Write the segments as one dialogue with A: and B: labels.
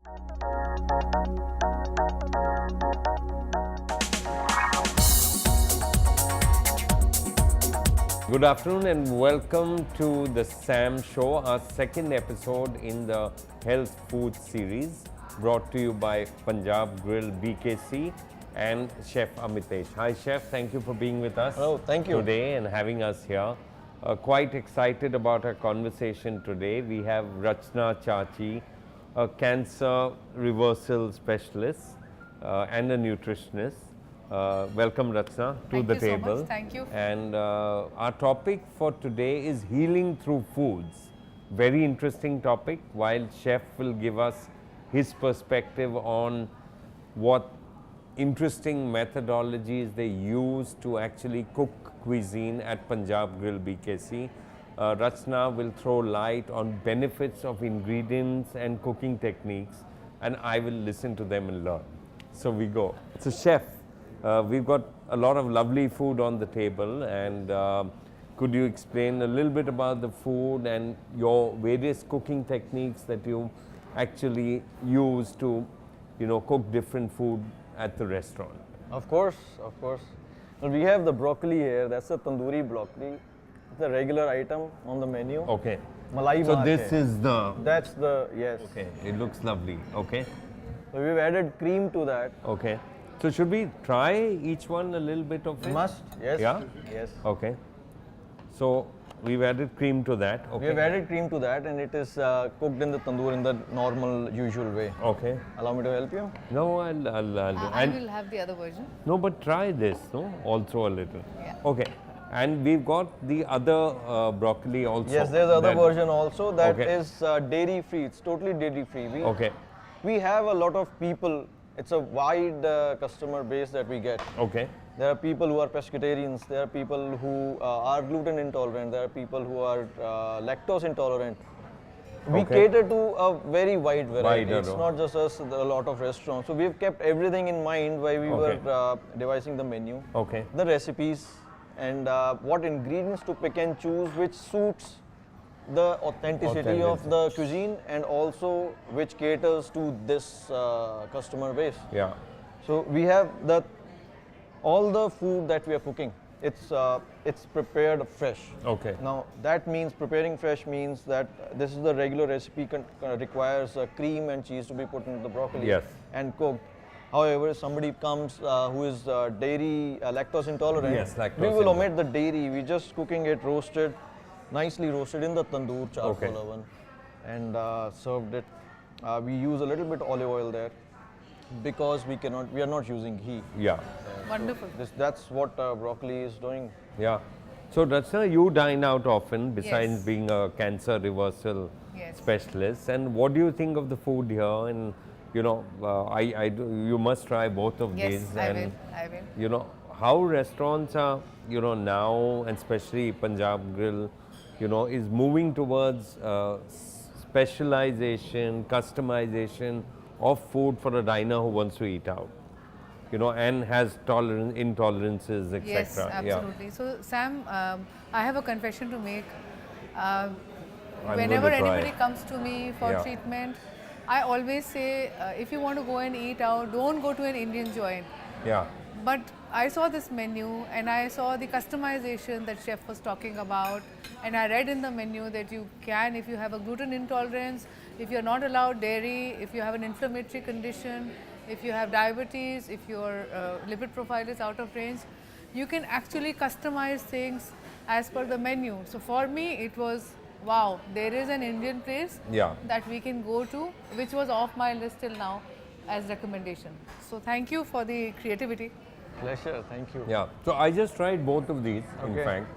A: Good afternoon and welcome to the SAM Show, our second episode in the Health Food series, brought to you by Punjab Grill BKC and Chef Amitesh. Hi Chef, thank you for being with us
B: thank you.
A: today and having us here. Quite excited about our conversation today. We have Rachna Chachi, a cancer reversal specialist and a nutritionist. Welcome Rachna to the table.
C: Thank you so much. Thank you.
A: And our topic for today is healing through foods. Very interesting topic. While Chef will give us his perspective on what interesting methodologies they use to actually cook cuisine at Punjab Grill BKC. Rachna will throw light on benefits of ingredients and cooking techniques, and I will listen to them and learn. So we go. So Chef, we've got a lot of lovely food on the table, and could you explain a little bit about the food and your various cooking techniques that you actually use to, cook different food at the restaurant?
B: Of course. Well, we have the broccoli here. That's a tandoori broccoli. It's a regular item on the menu.
A: Okay.
B: Malai
A: So
B: bhaat
A: this
B: hai.
A: is the...
B: That's the, yes.
A: Okay, it looks lovely. Okay.
B: So we've added cream to that.
A: Okay. So should we try each one a little bit of it?
B: Must, yes.
A: Yeah?
B: Yes.
A: Okay. So we've added cream to that. Okay.
B: We have added cream to that, and it is cooked in the tandoor in the normal, usual way.
A: Okay.
B: Allow me to help you?
A: No, I'll do.
C: I will have the other version.
A: No, but try this, no? Also a little.
C: Yeah.
A: Okay. And we've got the other broccoli also.
B: Yes, there's another
A: that-
B: version also that
A: Okay.
B: is dairy free. It's totally dairy free.
A: Okay.
B: We have a lot of people. It's a wide customer base that we get.
A: Okay.
B: There are people who are pescatarians, there are people who are gluten intolerant, there are people who are lactose intolerant. We
A: Okay.
B: cater to a very wide variety.
A: Wider,
B: It's
A: no?
B: not just us, there are a lot of restaurants. So we've kept everything in mind while we
A: Okay.
B: were devising the menu,
A: Okay.
B: the recipes, and what ingredients to pick and choose which suits the authenticity of the cuisine and also which caters to this customer base.
A: Yeah.
B: So we have all the food that we are cooking. It's prepared fresh.
A: Okay.
B: Now that means preparing fresh means that this is the regular recipe requires cream and cheese to be put into the broccoli
A: Yes.
B: and cooked. However, if somebody comes who is dairy lactose intolerant,
A: Yes, lactose
B: we will
A: intolerant.
B: omit the dairy. We're just cooking it roasted, nicely roasted in the tandoor charcoal
A: Okay.
B: oven, and served it. We use a little bit olive oil there because we are not using ghee.
A: Yeah.
C: Wonderful.
B: That's what broccoli is doing.
A: Yeah. So Rachna, you dine out often besides
C: Yes.
A: being a cancer reversal
C: Yes.
A: specialist. And what do you think of the food here? And you must try both of
C: Yes,
A: these.
C: I
A: and
C: will.
A: How restaurants are, now, and especially Punjab Grill, is moving towards specialization, customization of food for a diner who wants to eat out, and has intolerances, etc.
C: Yes, absolutely. So Sam, I have a confession to make. Whenever
A: going to try.
C: anybody comes to me for
A: Yeah.
C: treatment, I always say, if you want to go and eat out, don't go to an Indian joint.
A: Yeah.
C: But I saw this menu and I saw the customization that chef was talking about, and I read in the menu that you can, if you have a gluten intolerance, if you're not allowed dairy, if you have an inflammatory condition, if you have diabetes, if your lipid profile is out of range, you can actually customize things as per the menu. So for me it was, wow, there is an Indian place
A: Yeah.
C: that we can go to, which was off my list till now as recommendation. So thank you for the creativity.
B: Pleasure, thank you.
A: Yeah. So I just tried both of these, in
B: Okay.
A: fact.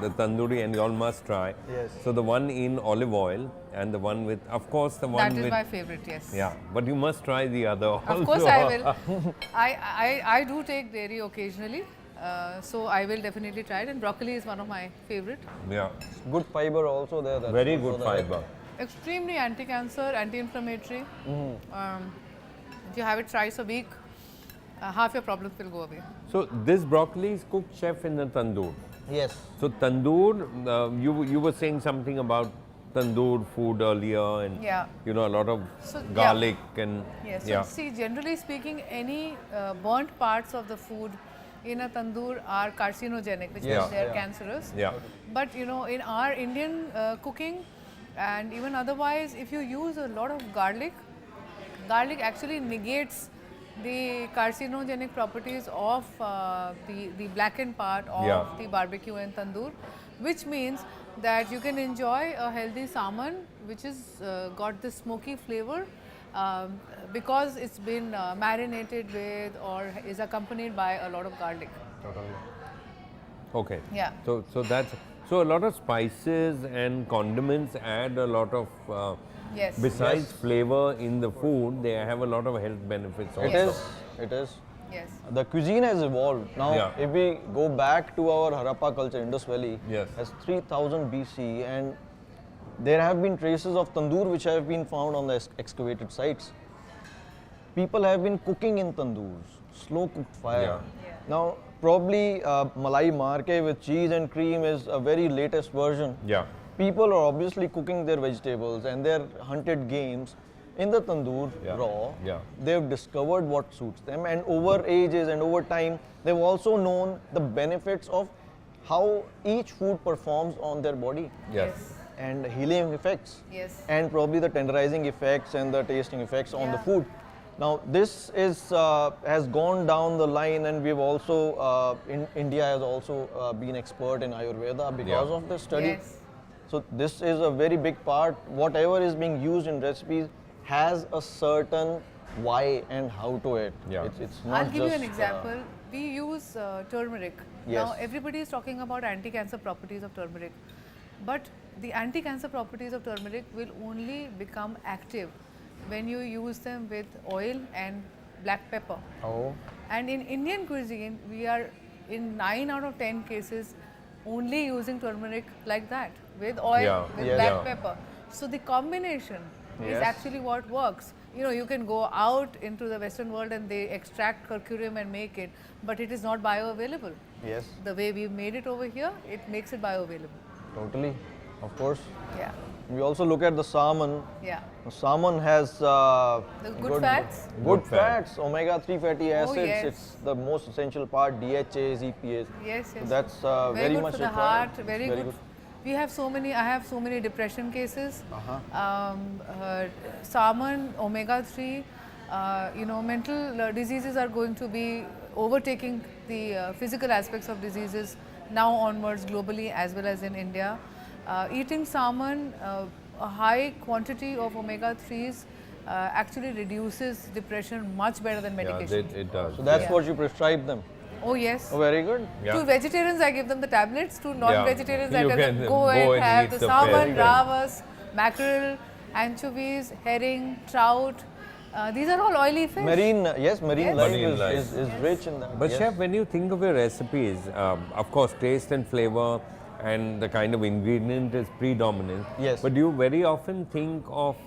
A: The tandoori, and you all must try.
B: Yes.
A: So the one in olive oil and the one with, of course, the one
C: That is
A: with.
C: my favorite, yes.
A: Yeah, but you must try the other also.
C: Of course I will. I do take dairy occasionally, so I will definitely try it, and broccoli is one of my favorite.
A: Yeah,
B: Good fiber also there. That's
A: very
B: also
A: good
B: there.
A: fiber.
C: Extremely anti-cancer, anti-inflammatory. If you have it thrice a week, half your problems will go away.
A: So this broccoli is cooked, chef, in the tandoor.
B: Yes.
A: So tandoor, you were saying something about tandoor food earlier, and
C: Yeah.
A: you know, a lot of
C: So, yeah.
A: garlic and
C: Yes. So
A: yeah,
C: see, generally speaking, any burnt parts of the food in a tandoor are carcinogenic, which
A: Yeah.
C: means they are
B: Yeah.
C: cancerous.
A: yeah,
C: But you know, in our Indian cooking and even otherwise, if you use a lot of garlic, garlic actually negates the carcinogenic properties of the blackened part of
A: Yeah.
C: the barbecue and tandoor, which means that you can enjoy a healthy salmon which is got this smoky flavor because it's been marinated with or is accompanied by a lot of garlic.
A: okay.
C: Yeah.
A: So that's so a lot of spices and condiments add a lot of
C: Yes.
A: besides
B: Yes.
A: flavor in the food, they have a lot of health benefits also.
B: It is. It is.
C: Yes.
B: The cuisine has evolved. Now,
A: Yeah.
B: if we go back to our Harappa culture, Indus Valley
A: Yes.
B: has 3000 BC, and there have been traces of tandoor which have been found on the excavated sites. People have been cooking in tandoors, slow cooked fire.
A: Yeah.
B: Now, probably malai marke with cheese and cream is a very latest version.
A: Yeah.
B: People are obviously cooking their vegetables and their hunted games in the tandoor
A: Yeah.
B: raw.
A: Yeah.
B: They've discovered what suits them, and over ages and over time, they've also known the benefits of how each food performs on their body
A: Yes.
B: and healing effects,
C: Yes.
B: and probably the tenderizing effects and the tasting effects on the
C: Yeah.
B: food. Now, this is has gone down the line, and we've also in India has also been expert in Ayurveda because
A: Yeah.
B: of this study.
C: Yes.
B: So this is a very big part. Whatever is being used in recipes has a certain why and how to it.
A: Yeah.
B: It's not
C: I'll give you an
B: just,
C: example. We use turmeric.
B: Yes.
C: Now, everybody is talking about anti-cancer properties of turmeric. But the anti-cancer properties of turmeric will only become active when you use them with oil and black pepper.
B: Oh.
C: And in Indian cuisine, we are in 9 out of 10 cases only using turmeric like that, with oil,
A: Yeah.
C: with
B: Yes.
C: black
A: Yeah.
C: pepper. So the combination is
B: Yes.
C: actually what works. You know, you can go out into the Western world and they extract curcumin and make it, but it is not bioavailable.
B: Yes,
C: The way we made it over here, it makes it bioavailable.
B: totally. Of course.
C: Yeah,
B: We also look at the salmon.
C: yeah.
B: The salmon has
C: The good fats.
B: Good
A: Good fat.
B: fats, omega-3 fatty acids.
C: yes.
B: It's the most essential part. DHAs, EPAs.
C: Yes,
B: So
C: yes.
B: that's
C: Very good
B: much
C: for the
B: required.
C: heart, very good. We have so many, I have so many depression cases. Salmon, omega-3, you know, mental diseases are going to be overtaking the physical aspects of diseases now onwards globally as well as in India. Eating salmon, a high quantity of omega-3s actually reduces depression much better than
A: Yeah,
C: medication.
A: it does.
B: So that's
C: Yeah.
B: what you prescribe them.
C: Oh yes.
B: Oh, very good.
A: Yeah.
C: To vegetarians, I give them the tablets. To non-vegetarians, I
A: You
C: tell them
A: can
C: go
A: go
C: and
A: and
C: have
A: eat
C: the
A: the
C: salmon,
A: fish.
C: ravas, mackerel, anchovies, herring, trout. These are all oily fish.
B: Marine, yes, marine
C: Yes.
B: life,
A: Marine
B: is,
A: life.
B: is rich in that.
A: But
B: yes.
A: chef, when you think of your recipes, of course, taste and flavor and the kind of ingredient is predominant.
B: Yes.
A: But do you very often think of?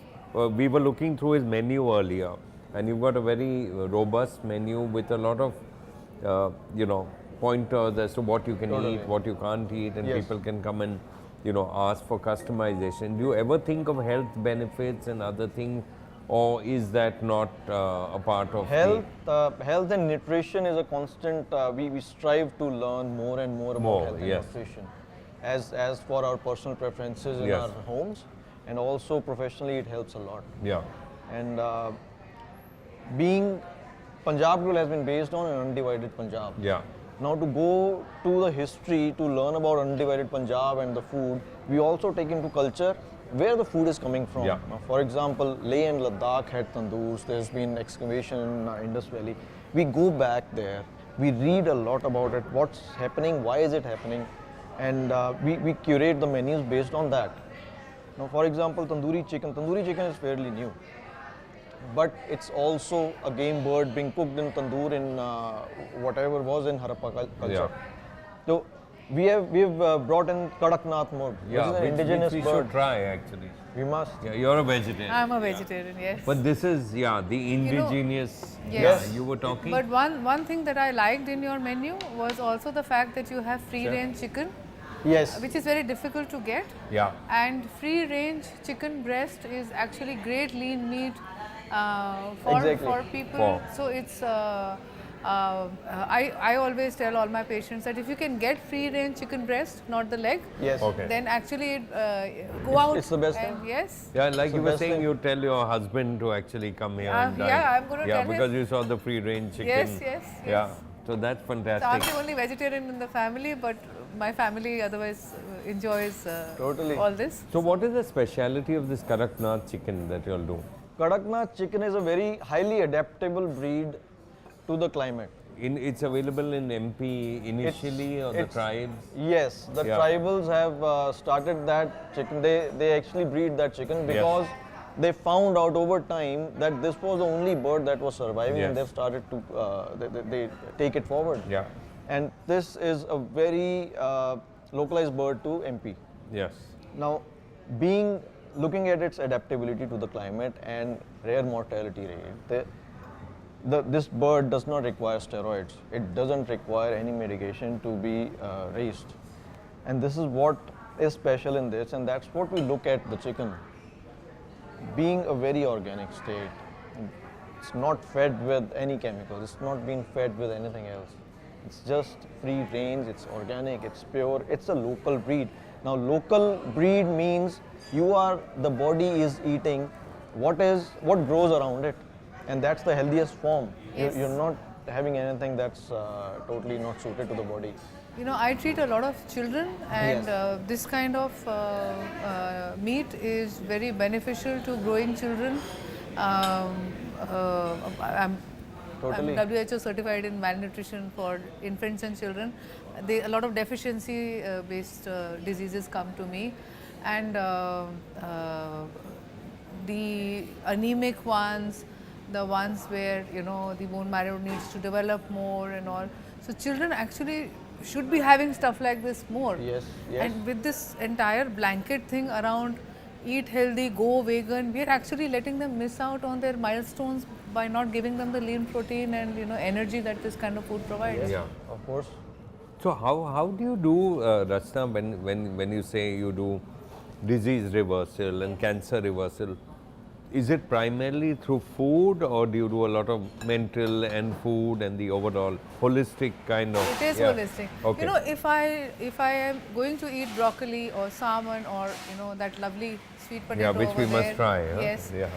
A: We were looking through his menu earlier, and you've got a very robust menu with a lot of, you know, pointers as to what you can
B: Totally.
A: eat, what you can't eat, and
B: Yes.
A: people can come and, you know, ask for customization. Do you ever think of health benefits and other things, or is that not a part of
B: Health and nutrition is a constant. We strive to learn more and more about
A: More,
B: health and
A: yes.
B: nutrition, as for our personal preferences in
A: Yes.
B: our homes, and also professionally, it helps a lot.
A: Yeah.
B: And being Punjab Grill has been based on an undivided Punjab.
A: Yeah.
B: Now to go to the history to learn about undivided Punjab and the food, we also take into culture where the food is coming from.
A: Yeah.
B: Now, for example, Leh and Ladakh had tandoors. There's been excavation in Indus Valley. We go back there. We read a lot about it. What's happening? Why is it happening? And we curate the menus based on that. Now, for example, tandoori chicken. Tandoori chicken is fairly new, but it's also a game bird being cooked in tandoor in whatever was in Harappa culture.
A: Yeah.
B: So we've brought in Kadaknath murg, which is an indigenous
A: we
B: bird.
A: should try actually.
B: We must.
A: Yeah, you're a vegetarian.
C: I'm a vegetarian, yes.
A: But this is, yeah, the indigenous.
C: Yes.
A: Yeah, you were talking.
C: But one thing that I liked in your menu was also the fact that you have free range chicken
B: Yes.
C: which is very difficult to get.
A: Yeah.
C: And free range chicken breast is actually great lean meat for
B: Exactly.
C: people. So it's I always tell all my patients that if you can get free range chicken breast, not the leg,
B: Yes.
A: Okay.
C: then actually go out.
B: it's the best
C: and
B: thing.
C: Yes.
A: Yeah, like
B: So
A: you were
B: best
A: saying,
B: thing-
A: you tell your husband to actually come here and dine.
C: Yeah, I'm gonna
A: Yeah,
C: tell him.
A: because you saw the free range chicken.
C: Yes, yes,
A: Yeah,
C: yes.
A: so that's
C: So I'm
A: fantastic.
C: the only vegetarian in the family, but my family otherwise enjoys
B: Totally.
C: all this.
A: So what is the speciality of this Kadaknath chicken that you all do?
B: Kadaknath chicken is a very highly adaptable breed to the climate.
A: It's available in MP initially or the
B: it's-
A: tribes?
B: Yes, the
A: Yeah.
B: tribals have started that chicken. They actually breed that chicken because they found out over time that this was the only bird that was surviving,
A: Yes.
B: and they've started to they take it forward.
A: Yeah.
B: And this is a very localized bird to MP.
A: Yes.
B: Now, looking at its adaptability to the climate and rare mortality rate, this bird does not require steroids. It doesn't require any medication to be raised. And this is what is special in this, and that's what we look at the chicken. Being a very organic state, it's not fed with any chemicals, it's not being fed with anything else. It's just free range, it's organic, it's pure, it's a local breed. Now, local breed means the body is eating what grows around it, and that's the healthiest form.
C: Yes.
B: You're not having anything that's totally not suited to the body.
C: You know, I treat a lot of children, and
B: Yes.
C: this kind of meat is very beneficial to growing children. I'm
B: Totally.
C: WHO certified in malnutrition for infants and children. A lot of deficiency based diseases come to me, and the anemic ones, the ones where the bone marrow needs to develop more and all. So children actually should be having stuff like this more.
B: Yes, yes.
C: And with this entire blanket thing around eat healthy, go vegan, we are actually letting them miss out on their milestones by not giving them the lean protein and energy that this kind of food provides.
A: Yeah.
B: Of course.
A: So how do you do, Rachna, when you say you do disease reversal and cancer reversal? Is it primarily through food, or do you do a lot of mental and food and the overall holistic kind of?
C: It is
A: Yeah.
C: holistic.
A: Okay.
C: If I am going to eat broccoli or salmon or that lovely sweet potato,
A: Yeah, which
C: over
A: we must
C: there,
A: try, huh?
C: Yes.
A: Yeah.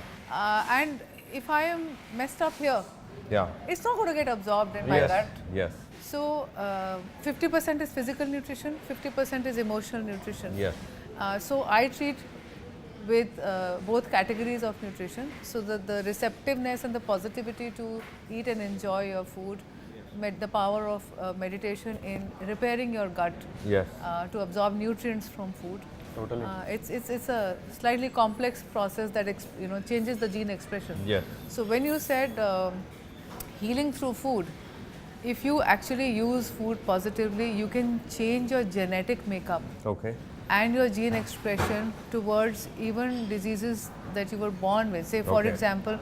C: And if I am messed up here,
A: Yeah.
C: it's not going to get absorbed in my
A: Yes.
C: gut.
A: Yes.
C: So 50% is physical nutrition, 50% is emotional nutrition.
A: Yes.
C: So I treat with both categories of nutrition, so that the receptiveness and the positivity to eat and enjoy your food, the power of meditation in repairing your gut,
A: Yes.
C: to absorb nutrients from food.
B: Totally.
C: It's a slightly complex process that changes the gene expression.
A: Yes.
C: So when you said healing through food, if you actually use food positively, you can change your genetic makeup
A: Okay.
C: and your gene expression towards even diseases that you were born with. Say, for
A: Okay.
C: example,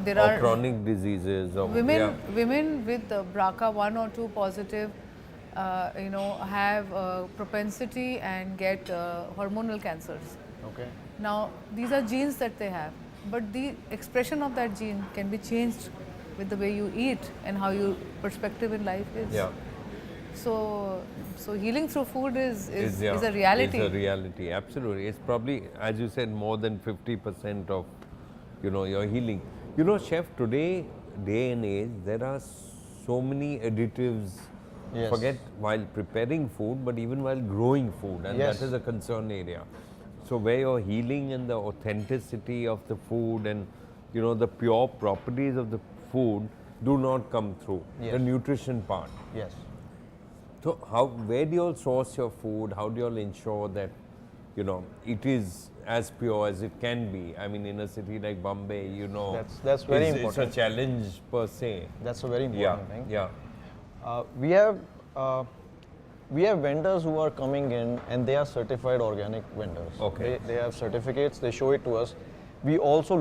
C: there
A: Or
C: are
A: chronic diseases. Or,
C: women
A: Yeah.
C: women with BRCA1 or 2 positive, have propensity and get hormonal cancers.
B: Okay.
C: Now, these are genes that they have, but the expression of that gene can be changed with the way you eat and how your perspective in life is.
A: Yeah.
C: So healing through food is
A: yeah,
C: a reality.
A: It's a reality, absolutely. It's probably, as you said, more than 50% of, your healing. Chef, today, day and age, there are so many additives.
B: Yes.
A: Forget while preparing food, but even while growing food, and
B: Yes.
A: that is a concern area. So where your healing and the authenticity of the food and, the pure properties of the food do not come through,
B: Yes.
A: the nutrition part.
B: Yes.
A: So where do you all source your food? How do you all ensure that, it is as pure as it can be? I mean, in a city like Bombay,
B: That's very
A: it's
B: important.
A: a challenge per se.
B: That's a very
A: Yeah,
B: important thing.
A: yeah.
B: We have vendors who are coming in and they are certified organic vendors.
A: Okay.
B: They have certificates, they show it to us. We also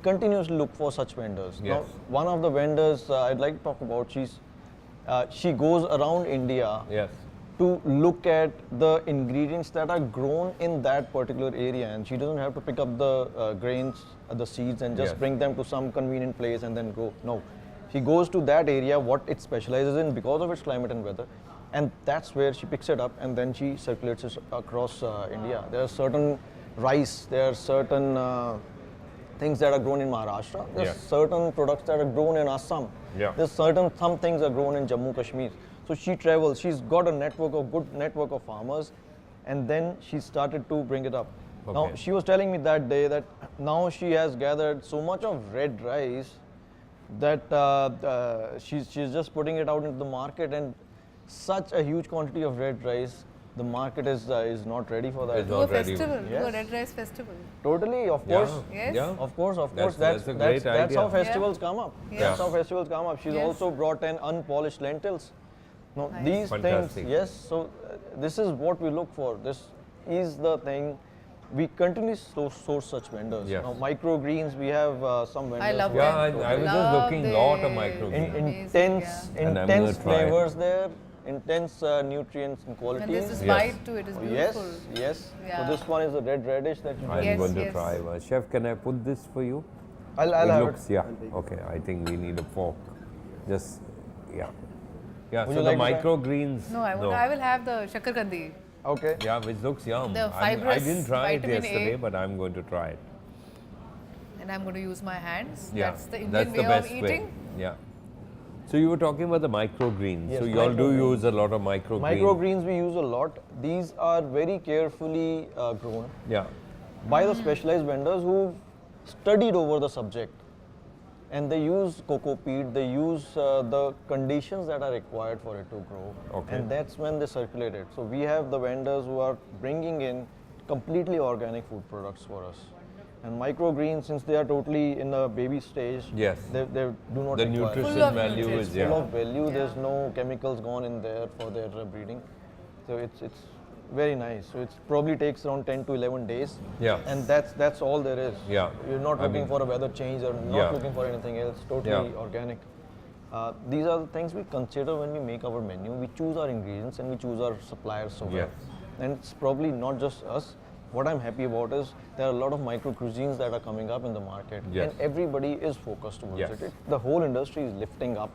B: continuously look for such vendors.
A: Yes.
B: Now, one of the vendors I'd like to talk about, she goes around India
A: Yes.
B: to look at the ingredients that are grown in that particular area, and she doesn't have to pick up the grains, the seeds, and just
A: Yes.
B: bring them to some convenient place and then grow. No, she goes to that area, what it specializes in because of its climate and weather, and that's where she picks it up and then she circulates it across India. There are certain rice, there are certain things that are grown in Maharashtra, there's
A: Yeah.
B: certain products that are grown in Assam,
A: Yeah.
B: there's some things are grown in Jammu Kashmir. So she travels, she's got a good network of farmers, and then she started to bring it up. Now
A: Okay.
B: she was telling me that day that now she has gathered so much of red rice that she's just putting it out into the market, and such a huge quantity of red rice, the market is not ready for that.
A: It's
C: Do a
A: not ready.
C: festival, do a
B: Yes.
C: red rice festival.
B: Totally, of
A: Yeah.
B: course.
C: Yes.
A: Yeah.
B: Of course,
A: That's
B: that's
A: a great
B: that's how
A: idea.
B: festivals come up.
C: Yeah.
B: That's how festivals come up. She's
C: Yes.
B: also brought in unpolished lentils. No,
C: Nice.
B: these
A: Fantastic.
B: things, yes. So this is what we look for. This is the thing. We continuously source such vendors.
A: Yes.
B: Now, microgreens, we have some vendors.
C: I love
B: who
A: Yeah,
B: are
C: them.
A: I was just
C: Love
A: looking lot of
C: them.
A: microgreens.
C: Amazing,
B: intense,
A: And I'm gonna
B: intense
A: try it.
B: flavors there, intense nutrients and
C: And
B: qualities.
C: this is
A: Yes.
C: white too, it is
B: Oh,
C: beautiful.
B: yes.
C: Yeah.
B: So this one is the red radish that you
A: I'm
C: Yes,
A: going to
C: yes.
A: try. Chef, can I put this for you?
B: I'll
A: it
B: have
A: looks,
B: it.
A: yeah. Okay, I think we need a fork. Just, yeah. Yeah,
B: Would
A: so
B: you
A: the
B: like to try?
A: microgreens.
C: No, I will have the shakarkandi.
B: Okay.
A: Yeah, which looks yum.
C: The
A: I
C: fibrous
A: didn't try it
C: vitamin A.
A: yesterday, but I'm going to try it.
C: And I'm going to use my hands.
A: Yeah,
C: That's the Indian
A: that's the
C: way
A: best
C: of eating.
A: way. Yeah. So you were talking about the microgreens.
B: Yes,
A: So you all do
B: microgreens.
A: use a lot of microgreens.
B: Microgreens we use a lot. These are very carefully grown
A: Yeah.
B: by the specialized vendors who studied over the subject, and they use cocoa peat, they use the conditions that are required for it to grow,
A: Okay.
B: and that's when they circulate it. So we have the vendors who are bringing in completely organic food products for us. And microgreens, since they are totally in the baby stage,
A: Yes.
B: they do not
A: The
B: require
A: nutrition
C: Full of
A: value
C: nutrients.
A: is,
B: full
A: yeah.
B: of value.
C: Yeah.
B: There's no chemicals gone in there for their breeding, so it's very nice. So it probably takes around 10 to 11 days.
A: Yeah.
B: And that's all there is.
A: Yeah.
B: You're not
A: I
B: looking
A: mean-
B: for a weather change or not
A: Yeah.
B: looking for anything else. Totally
A: Yeah.
B: organic. These are the things we consider when we make our menu. We choose our ingredients and we choose our suppliers so well.
A: Yes.
B: And it's probably not just us. What I'm happy about is there are a lot of micro cuisines that are coming up in the market,
A: Yes.
B: and everybody is focused towards
A: Yes.
B: it. The whole industry is lifting up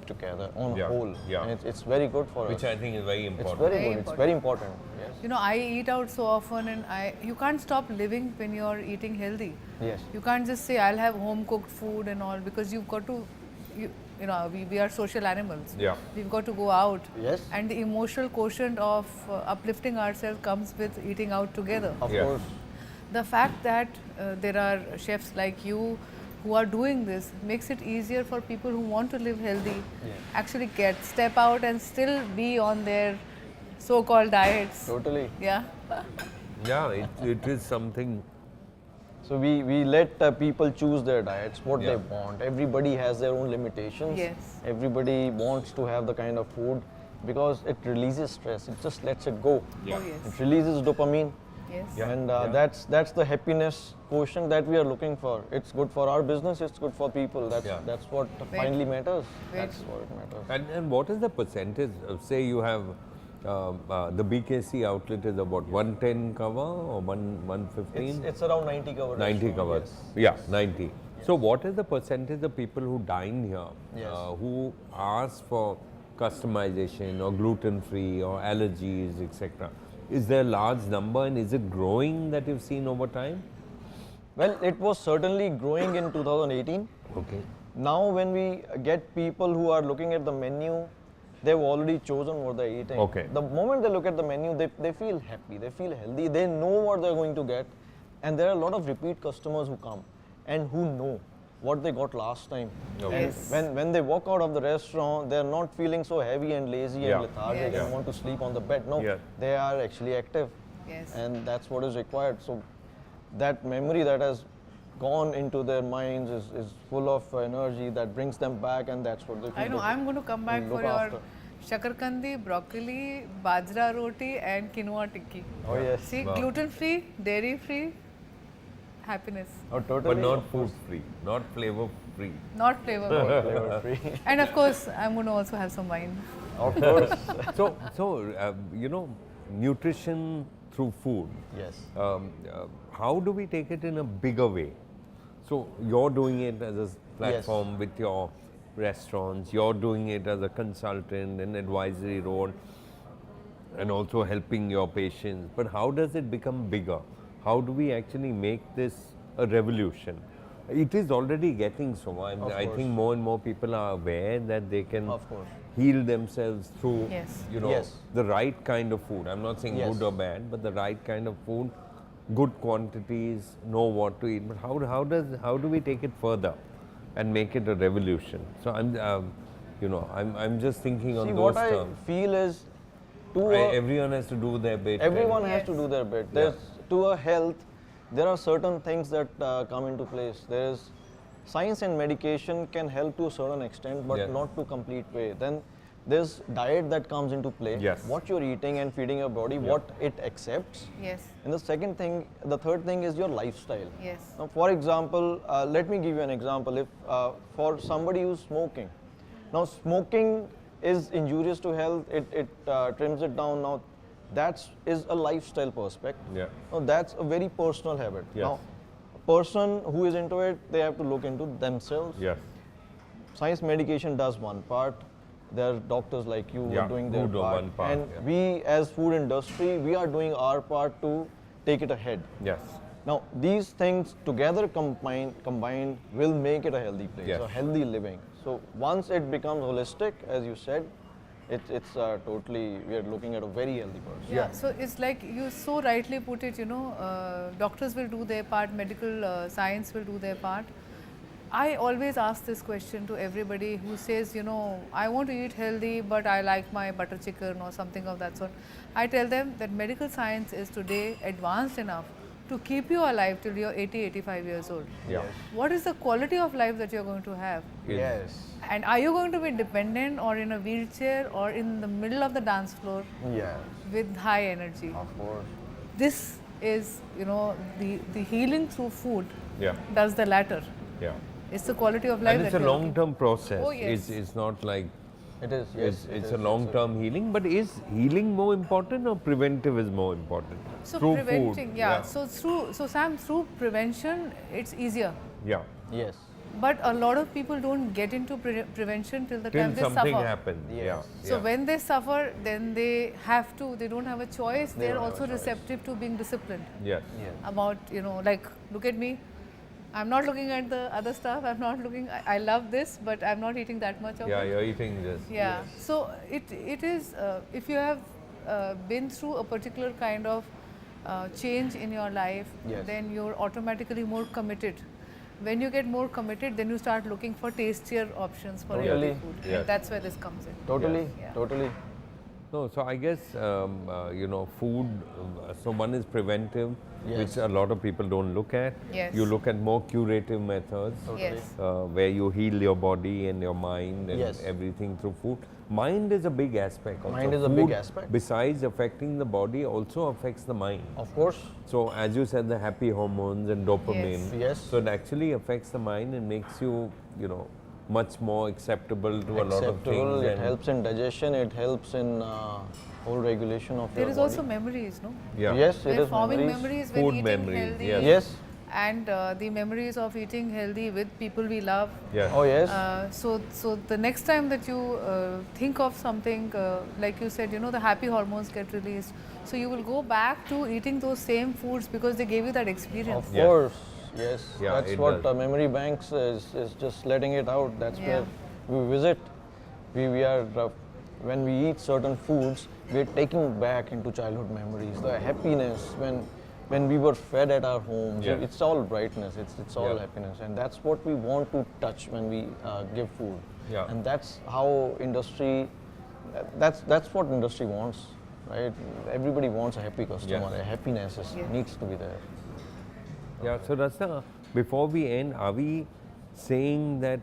B: together on
A: Yeah.
B: a whole,
A: Yeah.
B: and it's very good for
A: Which
B: us.
A: I think is very
B: It's
A: important.
B: very
C: Very
B: good. It's
C: important.
B: very important. Yes.
C: You know, I eat out so often, and you can't stop living when you're eating healthy.
B: Yes.
C: You can't just say I'll have home cooked food and all, because you've got to, you know, we are social animals.
A: Yeah.
C: We've got to go out.
B: Yes.
C: And the emotional quotient of uplifting ourselves comes with eating out together.
B: Of
A: Yeah.
B: course.
C: The fact that there are chefs like you who are doing this makes it easier for people who want to live healthy, actually step out and still be on their so-called diets.
B: Totally.
C: Yeah.
A: Yeah, it is something.
B: So we let people choose their diets, what
A: Yeah.
B: they want. Everybody has their own limitations.
C: Yes.
B: Everybody wants to have the kind of food because it releases stress. It just lets it go.
A: Yeah.
C: Oh yes.
B: It releases dopamine.
C: Yes.
A: Yeah.
B: And that's the happiness quotient that we are looking for. It's good for our business. It's good for people. That's what finally matters.
C: Very
B: That's what it matters.
A: And what is the percentage? Say you have the BKC outlet is about 110 cover or 115?
B: It's around 90 covered.
A: 90
B: restaurant,
A: covers.
B: yes.
A: Yeah, 90. So what is the percentage of people who dine here
B: Yes.
A: who ask for customization or gluten-free or allergies, etc.? Is there a large number, and is it growing that you've seen over time?
B: Well, it was certainly growing in 2018.
A: Okay.
B: Now, when we get people who are looking at the menu, they've already chosen what they're eating.
A: Okay.
B: The moment they look at the menu, they feel happy, they feel healthy, they know what they're going to get. And there are a lot of repeat customers who come and who know what they got last time.
A: Okay.
C: Yes.
B: And when they walk out of the restaurant, they're not feeling so heavy and lazy
A: Yeah.
B: and lethargic
C: Yes.
B: and want to sleep on the bed. No,
A: Yeah.
B: they are actually active.
C: Yes.
B: And that's what is required. So that memory that has gone into their minds is full of energy that brings them back, and that's what they feel.
C: I know.
B: they
C: I'm going to come back
B: look
C: for your
B: after.
C: shakarkandi, broccoli, bajra roti, and quinoa tikki.
B: Oh yes.
C: See,
A: Wow.
C: gluten-free, dairy-free, happiness,
B: Oh, totally.
A: But not food-free, not flavor-free.
C: not flavor.
B: flavor free.
C: And of course, I'm going to also have some wine.
B: Of course.
A: Nutrition through food.
B: Yes.
A: How do we take it in a bigger way? So you're doing it as a platform with your restaurants. You're doing it as a consultant in advisory role, and also helping your patients. But how does it become bigger? How do we actually make this a revolution? It is already getting so. I think more and more people are aware that they can heal themselves through, the right kind of food. I'm not saying good or bad, but the right kind of food, good quantities, know what to eat. But how do we take it further and make it a revolution? So I'm just thinking on those terms.
B: What I feel is,
A: everyone has to do their bit.
B: Everyone has to do their bit. To a health, there are certain things that come into place. There is science and medication can help to a certain extent, but not to complete way. Then there's diet that comes into play. What you're eating and feeding your body, what it accepts. And the third thing is your lifestyle. Now, for example, let me give you an example. If for somebody who's smoking, now smoking is injurious to health. It trims it down. Now, that is a lifestyle perspective. Now, that's a very personal habit. Now, a person who is into it, they have to look into themselves. Science medication does one part. There are doctors like you who are doing their part. And we as food industry, we are doing our part to take it ahead. Now, these things together combined will make it a healthy place, a healthy living. So once it becomes holistic, as you said, it's totally, we are looking at a very healthy person.
C: So it's like you so rightly put it, doctors will do their part, medical science will do their part. I always ask this question to everybody who says, I want to eat healthy, but I like my butter chicken or something of that sort. I tell them that medical science is today advanced enough to keep you alive till you're 80, 85 years old. What is the quality of life that you're going to have? And are you going to be dependent or in a wheelchair or in the middle of the dance floor with high energy?
B: Of course.
C: This is, the healing through food does the latter. It's the quality of life.
A: And it's a long-term process.
C: Oh, yes.
A: It's not like
B: it is.
A: It's a long-term healing. But is healing more important or preventive is more important?
C: So
A: through
C: preventing,
A: food.
C: So Sam, through prevention, it's easier.
B: Yes.
C: But a lot of people don't get into prevention till the time they suffer.
A: Something happens.
C: So when they suffer, then they have to. They don't have a choice. They're also receptive to being disciplined. About like, look at me. I'm not looking at the other stuff. I'm not looking. I love this, but I'm not eating that much of it.
A: You're eating this.
C: So it is. If you have been through a particular kind of change in your life, then you're automatically more committed. When you get more committed, then you start looking for tastier options for healthy food. And that's where this comes in.
B: Totally.
A: No, so I guess, food, so one is preventive, which a lot of people don't look at. You look at more curative methods, where you heal your body and your mind and everything through food. Mind is a big aspect also.
B: Mind is a big aspect.
A: Besides affecting the body, also affects the mind.
B: Of course.
A: So as you said, the happy hormones and dopamine. So it actually affects the mind and makes you, much more acceptable to a lot of things.
B: It helps in digestion, it helps in whole regulation of your body.
C: There is also memories, no?
B: Yes, it is
C: forming memories when
A: food
C: eating
A: memories,
C: healthy. And the memories of eating healthy with people we love.
B: Oh yes.
C: So the next time that you think of something, like you said, the happy hormones get released. So you will go back to eating those same foods because they gave you that experience.
B: Of course. Yes, that's what memory banks is just letting it out. That's where we visit. We are when we eat certain foods, we are taking back into childhood memories. The happiness when we were fed at our homes. It's all brightness. It's all happiness, and that's what we want to touch when we give food. And that's how industry. That's what industry wants, right? Everybody wants a happy customer. A happiness needs to be there.
A: So Rasna, before we end, are we saying that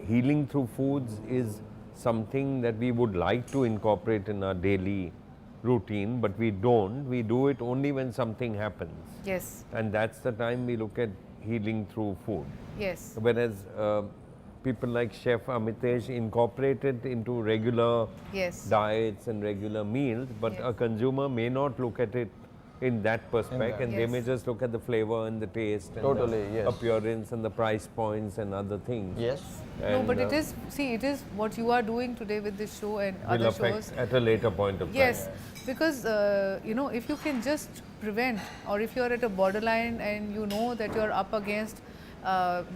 A: healing through foods is something that we would like to incorporate in our daily routine, but we don't? We do it only when something happens. And that's the time we look at healing through food. Whereas people like Chef Amitesh incorporate it into regular
C: Yes.
A: diets and regular meals, but
C: Yes.
A: a consumer may not look at it in that perspective, and they may
C: Yes.
A: just look at the flavor and the taste and
B: Totally,
A: the
B: yes.
A: appearance and the price points and other things.
B: Yes.
C: No, but
A: And,
C: it is, see, it is what you are doing today with this show and
A: will
C: other
A: affect
C: shows.
A: at a later point of
C: Yes,
A: time.
C: because you know, if you can just prevent, or if you are at a borderline and you know that you are up against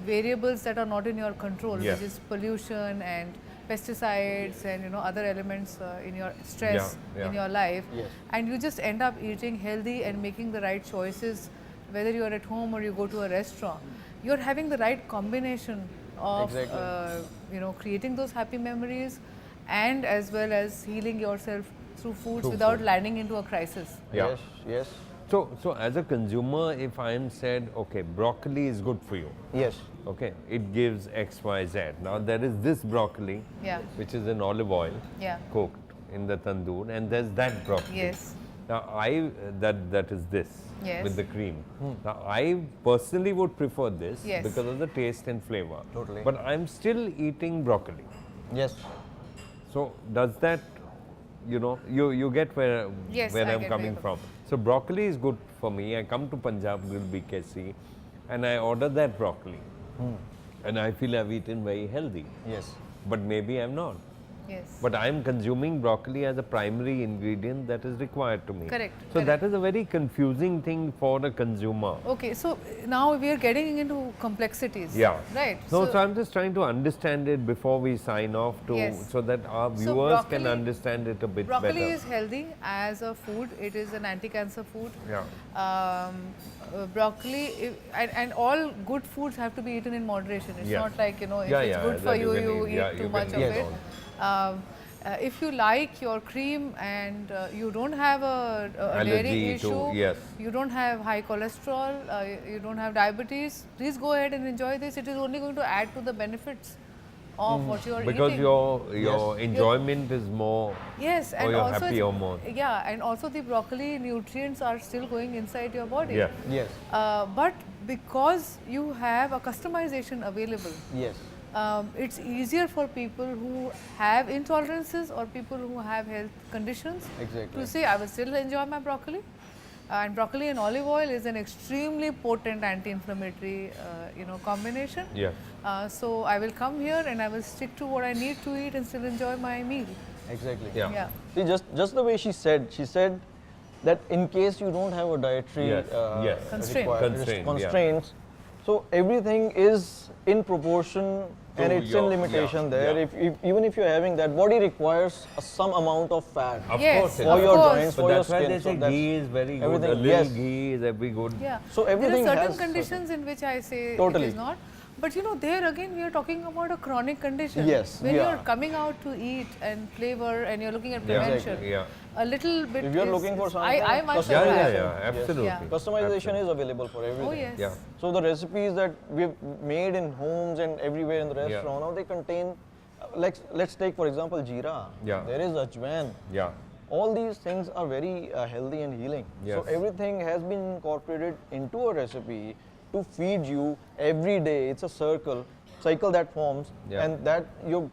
C: variables that are not in your control,
A: Yes.
C: which is pollution and pesticides and, you know, other elements in your stress
A: Yeah,
C: in
A: yeah.
C: your life,
B: Yes.
C: and you just end up eating healthy and making the right choices, whether you are at home or you go to a restaurant, you are having the right combination of
B: Exactly.
C: you know, creating those happy memories and as well as healing yourself through foods
A: Through
C: without
A: food.
C: landing into a crisis.
A: Yeah.
B: Yes. Yes.
A: So as a consumer, if I am said, okay, broccoli is good for you,
B: Yes.
A: okay, it gives X, Y, Z. Now there is this broccoli,
C: Yeah.
A: which is in olive oil,
C: Yeah.
A: cooked in the tandoor, and there's that broccoli.
C: Yes.
A: Now that is this
C: Yes.
A: with the cream. Now I personally would prefer this
C: Yes.
A: because of the taste and flavor.
B: Totally.
A: But I'm still eating broccoli.
B: Yes.
A: So does that, you know, you get where
C: Yes,
A: where
C: I
A: I'm
C: get
A: coming
C: where
A: from. So broccoli is good for me. I come to Punjab, Grill BKC, and I order that broccoli, and I feel I've eaten very healthy.
B: Yes.
A: But maybe I'm not.
C: Yes.
A: But I'm consuming broccoli as a primary ingredient that is required to me.
C: Correct,
A: So
C: correct.
A: that is a very confusing thing for the consumer.
C: Okay, so now we are getting into complexities.
A: Yeah.
C: Right.
A: No, so I'm just trying to understand it before we sign off to
C: Yes.
A: so that our
C: So
A: viewers can
C: broccoli-
A: understand it a bit
C: broccoli
A: better.
C: is healthy as a food. It is an anti-cancer food.
A: Yeah.
C: Broccoli and all good foods have to be eaten in moderation. It's
A: Yeah.
C: not like, you know, if
A: Yeah,
C: it's
A: yeah,
C: good for
A: that
C: you,
A: you can
C: you
A: eat.
C: eat
A: Yeah,
C: too
A: you
C: much
A: can
C: of
A: eat
C: it. If you like your cream and you don't have a dairy
A: Allergy to-
C: issue,
A: yes.
C: you don't have high cholesterol, you don't have diabetes, please go ahead and enjoy this. It is only going to add to the benefits of what you are
A: Because
C: eating.
A: your enjoyment is more.
C: Yes,
A: or
C: and
A: you're
C: also
A: happy
C: it's-
A: or more.
C: yeah, and also the broccoli nutrients are still going inside your body.
A: Yeah.
B: Yes.
C: But because you have a customization available,
B: Yes.
C: it's easier for people who have intolerances or people who have health conditions
B: Exactly.
C: to say, I will still enjoy my broccoli. And broccoli and olive oil is an extremely potent anti-inflammatory, you know, combination.
A: Yes.
C: So I will come here and I will stick to what I need to eat and still enjoy my meal.
B: Exactly.
A: Yeah.
C: Yeah.
B: See, just the way she said that in case you don't have a dietary
A: Yes, yes.
C: Constraint.
B: constraints, so everything is in proportion and
A: To
B: it's
A: your-
B: in limitation
A: yeah,
B: there.
A: yeah.
B: If even if you're having that, body requires some amount of fat.
A: Of
C: Yes,
A: course it
B: For
A: is.
B: your
C: course.
B: joints,
A: But
B: for your
A: that's why
B: skin.
A: they say
B: so that's-
A: ghee is very good.
B: everything-
A: A little
B: yes.
A: ghee is very good.
C: Yeah.
B: So everything
C: there are certain
B: has
C: conditions in which I say
B: Totally.
C: it is not. But you know, there again we are talking about a chronic condition.
B: Yes,
C: When
B: we
C: you
B: are.
C: are coming out to eat and flavor and you're looking at
A: Yeah.
C: prevention,
B: Exactly,
A: yeah.
C: a little bit.
B: If you're
C: is-
B: looking for
C: is-
B: some
C: I
B: kind of
C: myself
A: Yeah, yeah,
C: have.
A: yeah, absolutely.
C: Yeah.
B: Customization is available for everything.
C: Oh yes.
A: Yeah.
B: So the recipes that we've made in homes and everywhere in the restaurant, now they contain, like let's take for example jeera.
A: Yeah.
B: There is ajwain.
A: Yeah.
B: All these things are very healthy and healing.
A: Yes.
B: So everything has been incorporated into a recipe to feed you every day. It's a cycle that forms,
A: Yeah.
B: and that you're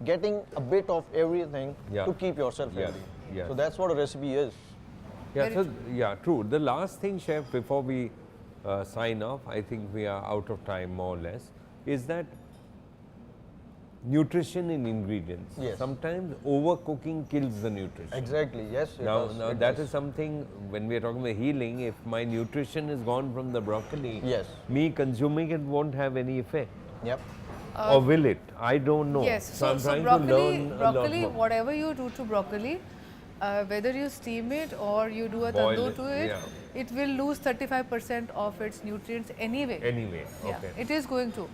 B: getting a bit of everything
A: Yeah.
B: to keep yourself
A: Yes,
B: healthy.
A: yes.
B: So that's what a recipe is.
A: Yeah,
C: Very
A: so
C: true.
A: yeah, true. The last thing, Chef, before we sign off, I think we are out of time more or less, is that nutrition in ingredients.
B: Yes.
A: Sometimes overcooking kills the nutrition.
B: Exactly. Yes. it
A: Now,
B: does,
A: now
B: it
A: that
B: does.
A: is something when we are talking about healing. If my nutrition is gone from the broccoli,
B: Yes.
A: me consuming it won't have any effect,
B: Yep.
A: or will it? I don't know.
C: Yes.
A: So I'm trying
C: broccoli,
A: to learn a lot
C: broccoli,
A: more.
C: whatever you do to broccoli, whether you steam it or you do a
A: Boil
C: tandoor
A: it,
C: to it,
A: yeah.
C: it will lose 35% of its nutrients anyway.
A: Anyway,
C: Yeah,
A: okay.
C: it is going to.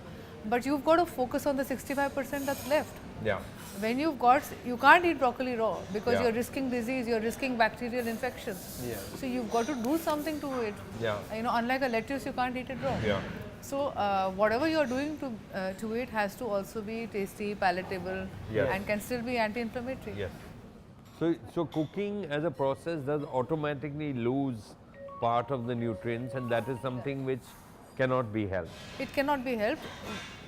C: But you've got to focus on the 65% that's left.
A: Yeah.
C: When you can't eat broccoli raw because
A: Yeah.
C: you're risking disease, you're risking bacterial infections.
B: Yeah.
C: So you've got to do something to it.
A: Yeah.
C: You know, unlike a lettuce, you can't eat it raw.
A: Yeah.
C: So whatever you're doing to it has to also be tasty, palatable,
A: Yes.
C: and can still be anti-inflammatory.
A: Yes. So cooking as a process does automatically lose part of the nutrients, and that is something which cannot be helped.
C: It cannot be helped.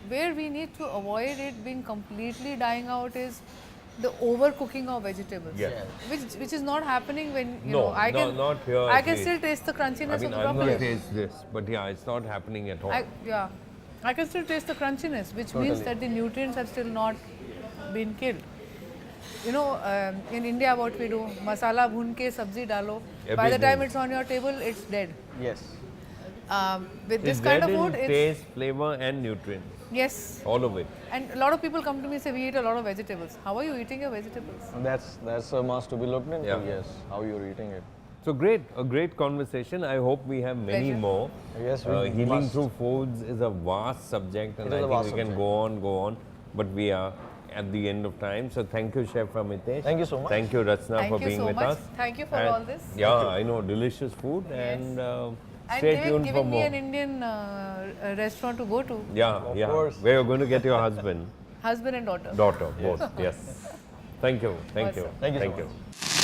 C: Where we need to avoid it being completely dying out is the overcooking of vegetables.
A: Yes.
C: Which is not happening when you
A: No,
C: know I
A: no,
C: can
A: not here
C: I
A: at
C: can
A: least.
C: still taste the crunchiness
A: I mean,
C: of the
A: I'm
C: broccoli.
A: going to taste this, but yeah, it's not happening at all.
C: I can still taste the crunchiness, which means that the nutrients have still not been killed. You know, in India, what we do, masala bhun ke sabzi dalo. By the time
A: Everything.
C: it's on your table, it's dead.
B: Yes.
C: With this
A: It's
C: kind of
A: dead in
C: food, it's
A: taste, flavor, and nutrients.
C: yes.
A: All of it.
C: And a lot of people come to me and say, we eat a lot of vegetables. How are you eating your vegetables?
B: That's a must to be looked into.
A: Yeah.
B: Yes. How you're eating it.
A: So great, a great conversation. I hope we have many
C: Pleasure.
A: more.
B: Yes, we
A: healing
B: must.
A: through foods is a vast subject, and
B: It is
A: I
B: a
A: think
B: vast
A: we can
B: subject.
A: go on, but we are at the end of time. So thank you, Chef Amitesh.
B: Thank you so much.
A: Thank you, Rachna,
C: Thank
A: for
C: you
A: being
C: so
A: with
C: much.
A: us.
C: Thank you for
A: And
C: all this.
A: Yeah, I know, delicious food, and stay tuned for
C: Giving me
A: more.
C: an Indian restaurant to go to.
A: Yeah, yeah.
B: course.
A: Where you're going to get your husband,
C: Husband and daughter.
A: daughter, both. Yes. Thank you. Thank you.
C: Awesome.
B: Thank you so
A: Thank
B: much.
A: you.